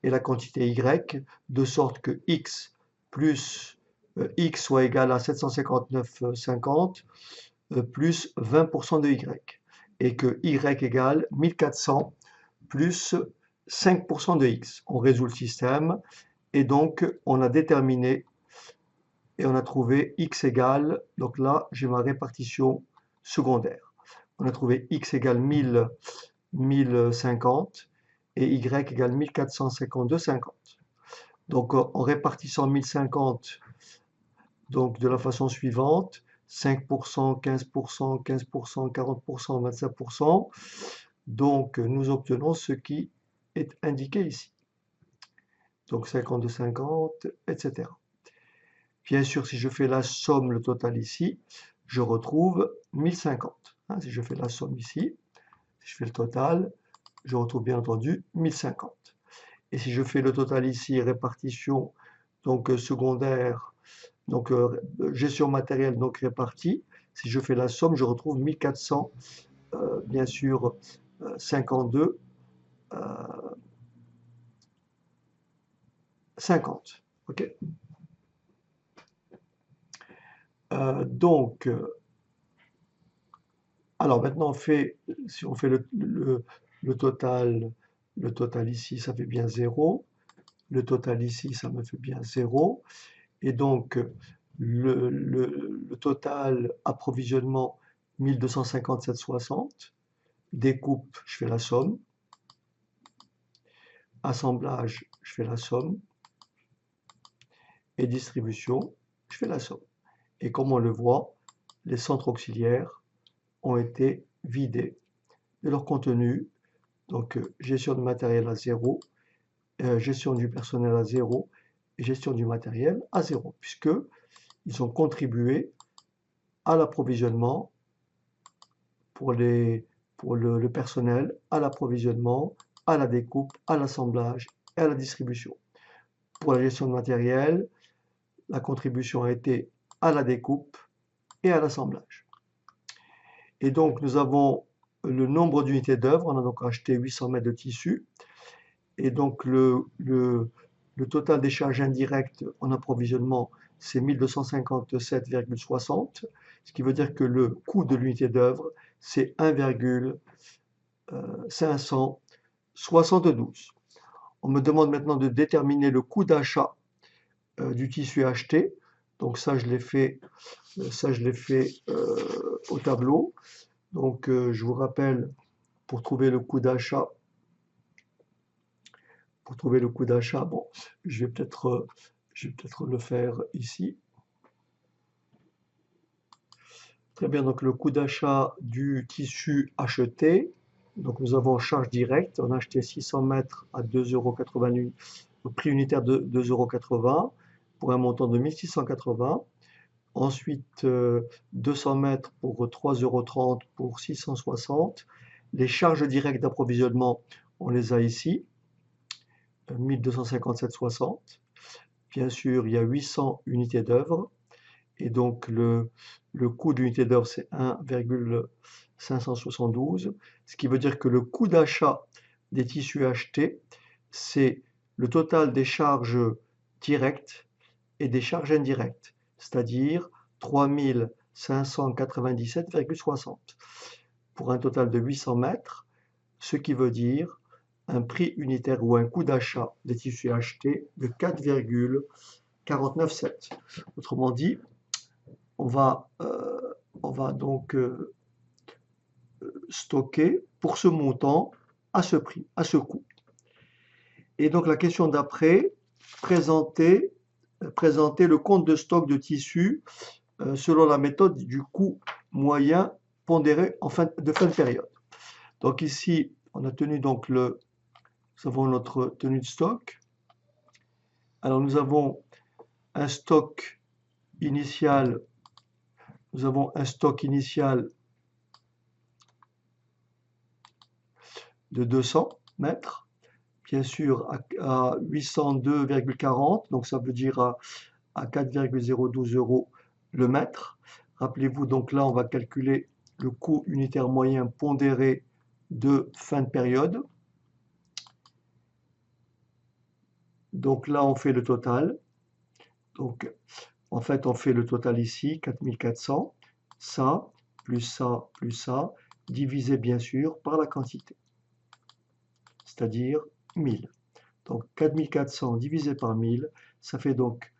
et la quantité Y, de sorte que X plus X soit égal à 759,50 plus 20% de Y, et que Y égale 1400 plus 5% de X. On résout le système, et donc on a déterminé, et on a trouvé X égale, donc là j'ai ma répartition secondaire. On a trouvé X égale 1050, et Y égale 1452,50. Donc en répartissant 1050 donc, de la façon suivante, 5%, 15%, 15%, 40%, 25%. Donc nous obtenons ce qui est indiqué ici. Donc 52, 50, etc. Bien sûr, si je fais la somme, le total ici, je retrouve 1050. Hein, si je fais la somme ici, si je fais le total, je retrouve bien entendu 1050. Et si je fais le total ici, répartition donc secondaire, donc gestion matérielle donc répartie, si je fais la somme, je retrouve 1400, bien sûr, 52, 50. Ok. Donc, alors maintenant, si on fait le total ici, ça fait bien 0. Le total ici, ça me fait bien 0. Et donc, le total approvisionnement, 1257,60. Découpe, je fais la somme. Assemblage, je fais la somme. Et distribution, je fais la somme. Et comme on le voit, les centres auxiliaires ont été vidés de leur contenu. Donc, gestion du matériel à 0, gestion du personnel à 0 et gestion du matériel à 0, puisque ils ont contribué à l'approvisionnement pour le personnel, à l'approvisionnement, à la découpe, à l'assemblage et à la distribution. Pour la gestion de matériel, la contribution a été à la découpe et à l'assemblage. Et donc, nous avons le nombre d'unités d'œuvre. On a donc acheté 800 mètres de tissu. Et donc, le total des charges indirectes en approvisionnement, c'est 1257,60, ce qui veut dire que le coût de l'unité d'œuvre, c'est 1,572. On me demande maintenant de déterminer le coût d'achat du tissu acheté. Donc ça, je l'ai fait, au tableau. Donc, je vous rappelle, pour trouver le coût d'achat, bon, je vais peut-être le faire ici. Très bien, donc le coût d'achat du tissu acheté. Donc nous avons charge directe, on a acheté 600 mètres à 2,81 €, au prix unitaire de 2,80 € pour un montant de 1680. Ensuite, 200 mètres pour 3,30 € pour 660. Les charges directes d'approvisionnement, on les a ici, 1257,60. Bien sûr, il y a 800 unités d'œuvre. Et donc, le coût d'unité d'œuvre, c'est 1,572, ce qui veut dire que le coût d'achat des tissus achetés, c'est le total des charges directes et des charges indirectes, c'est-à-dire 3 597,60 pour un total de 800 mètres, ce qui veut dire un prix unitaire ou un coût d'achat des tissus achetés de 4,497. Autrement dit, on va donc stocker pour ce montant à ce prix, à ce coût. Et donc la question d'après, présenter le compte de stock de tissus selon la méthode du coût moyen pondéré de fin de période. Donc ici, on a tenu donc nous avons notre tenue de stock. Alors nous avons un stock initial, de 200 mètres, bien sûr à 802,40, donc ça veut dire à 4,012 € le mètre. Rappelez-vous, donc là, on va calculer le coût unitaire moyen pondéré de fin de période. Donc là, on fait le total. Donc, en fait, on fait le total ici, 4400, ça, plus ça, plus ça, divisé bien sûr par la quantité, c'est-à-dire 1000. Donc 4400 divisé par 1000, ça fait donc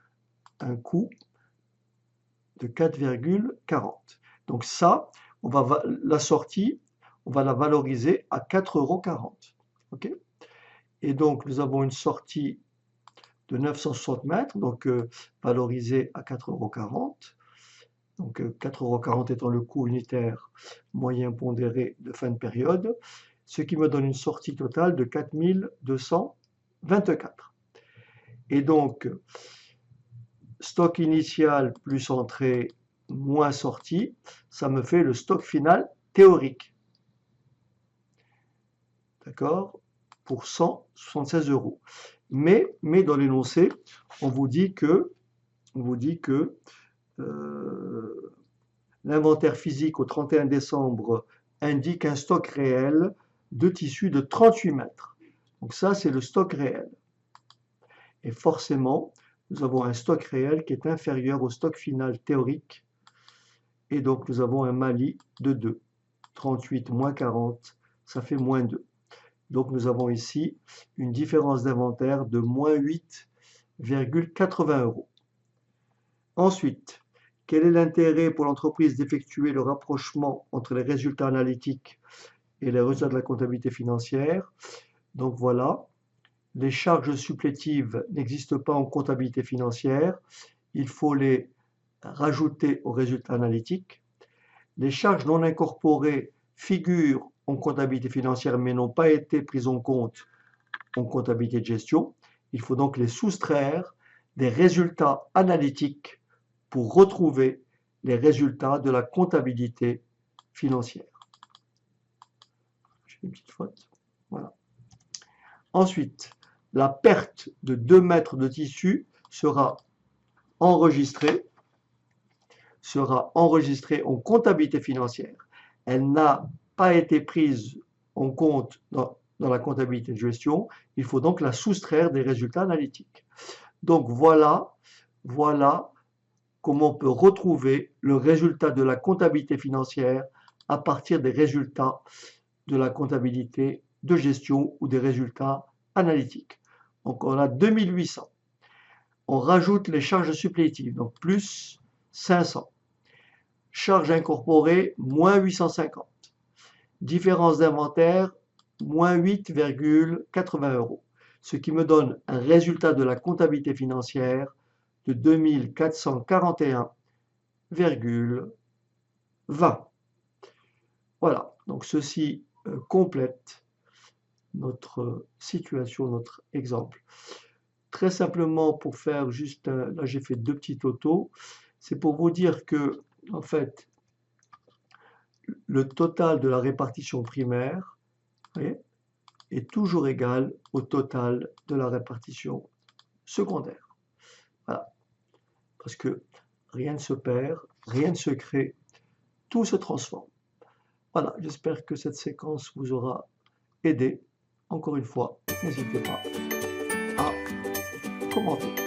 un coût de 4,40. Donc ça, la sortie, on va la valoriser à 4,40 €. OK? Et donc nous avons une sortie de 960 mètres, donc valorisée à 4,40 €. Donc 4,40 € étant le coût unitaire moyen pondéré de fin de période, ce qui me donne une sortie totale de 4224. Et donc, stock initial plus entrée moins sortie, ça me fait le stock final théorique. D'accord? Pour 176 €. Mais dans l'énoncé, on vous dit que l'inventaire physique au 31 décembre indique un stock réel de tissu de 38 mètres. Donc ça, c'est le stock réel. Et forcément, nous avons un stock réel qui est inférieur au stock final théorique. Et donc, nous avons un Mali de 2. 38 moins 40, ça fait moins 2. Donc, nous avons ici une différence d'inventaire de moins 8,80 €. Ensuite, quel est l'intérêt pour l'entreprise d'effectuer le rapprochement entre les résultats analytiques et les résultats de la comptabilité financière? Donc voilà, les charges supplétives n'existent pas en comptabilité financière, il faut les rajouter aux résultats analytiques. Les charges non incorporées figurent en comptabilité financière mais n'ont pas été prises en compte en comptabilité de gestion. Il faut donc les soustraire des résultats analytiques pour retrouver les résultats de la comptabilité financière. J'ai une petite faute. Voilà. Ensuite, la perte de 2 mètres de tissu sera enregistrée en comptabilité financière. Elle n'a pas été prise en compte dans la comptabilité de gestion. Il faut donc la soustraire des résultats analytiques. Donc voilà comment on peut retrouver le résultat de la comptabilité financière à partir des résultats de la comptabilité de gestion ou des résultats analytiques. Donc on a 2800. On rajoute les charges supplétives, donc plus 500. Charges incorporées, moins 850. Différence d'inventaire, moins 8,80 €. Ce qui me donne un résultat de la comptabilité financière de 2441,20. Voilà, donc ceci complète notre situation, notre exemple. Très simplement, pour faire juste, là j'ai fait 2 petits totaux, c'est pour vous dire que, en fait, le total de la répartition primaire, vous voyez, est toujours égal au total de la répartition secondaire. Voilà. Parce que rien ne se perd, rien ne se crée, tout se transforme. Voilà, j'espère que cette séquence vous aura aidé. Encore une fois, n'hésitez pas à commenter.